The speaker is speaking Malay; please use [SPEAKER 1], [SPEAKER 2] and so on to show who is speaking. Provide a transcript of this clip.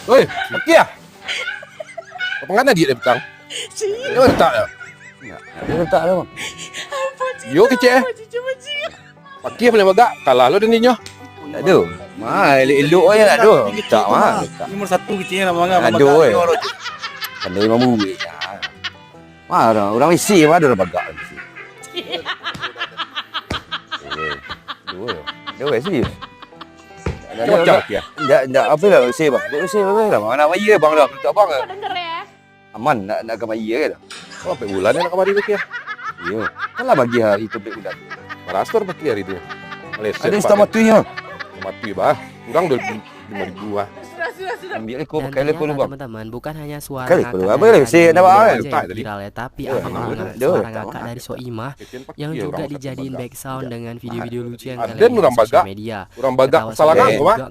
[SPEAKER 1] Woi, pakai ya? Apa ngana dia petang? Dia letak ya?
[SPEAKER 2] Dia letak dah bang.
[SPEAKER 1] Yo kecil eh. Pakai boleh bagak. Kalah lo dan ninyo.
[SPEAKER 2] Tak ada. Elok aja tak ada. Tak mah.
[SPEAKER 3] Nomor 1 kecilnya nama bangga.
[SPEAKER 2] Ada Pandai memang buih. Mana orang Mesir mana ada bagak. Dua serius.
[SPEAKER 1] Macam pakai ya?
[SPEAKER 2] Enggak apa lah Mesir bang. Mesir apa lah. Mana maya bang dah. Tak bang.
[SPEAKER 4] Kau denger ya?
[SPEAKER 2] Aman nak ke maya ke dah.
[SPEAKER 1] Oh, sampai bulan nak kamari pakai ya?
[SPEAKER 2] Ya. Kalah bagi hari itu bulan.
[SPEAKER 1] Marastor pakai hari itu. Malaysia.
[SPEAKER 2] Ada setamat tu nya.
[SPEAKER 1] Mati bah. Kurang 5,000 ah.
[SPEAKER 4] Sudah.
[SPEAKER 2] Ambil ekor
[SPEAKER 5] Dan
[SPEAKER 2] pakai ekor
[SPEAKER 5] ternyata
[SPEAKER 2] bang.
[SPEAKER 5] teman-teman bukan hanya suara
[SPEAKER 2] Kali
[SPEAKER 5] ngakak
[SPEAKER 2] perlu.
[SPEAKER 5] dari
[SPEAKER 2] Apa lagi? Saya
[SPEAKER 5] Fadil
[SPEAKER 2] dapat
[SPEAKER 5] aja
[SPEAKER 2] apa?
[SPEAKER 5] yang
[SPEAKER 1] Letak tadi.
[SPEAKER 5] viral ya, tapi
[SPEAKER 2] Ya,
[SPEAKER 5] ada
[SPEAKER 2] memang
[SPEAKER 5] juga
[SPEAKER 2] ada.
[SPEAKER 5] suara
[SPEAKER 2] Tak
[SPEAKER 5] ngakak
[SPEAKER 2] mana.
[SPEAKER 5] dari Soimah
[SPEAKER 1] Kecil pakai
[SPEAKER 5] yang
[SPEAKER 1] ya,
[SPEAKER 5] juga
[SPEAKER 1] orang satu
[SPEAKER 5] dijadiin
[SPEAKER 1] bagak.
[SPEAKER 5] background dengan video-video lucu yang
[SPEAKER 1] Ada
[SPEAKER 5] kalian lihat
[SPEAKER 1] orang
[SPEAKER 5] di sosial
[SPEAKER 1] bagak.
[SPEAKER 5] media.
[SPEAKER 1] Orang bagak
[SPEAKER 5] Ketawa
[SPEAKER 1] kesalahan
[SPEAKER 5] Soimah
[SPEAKER 1] kau mah.
[SPEAKER 5] juga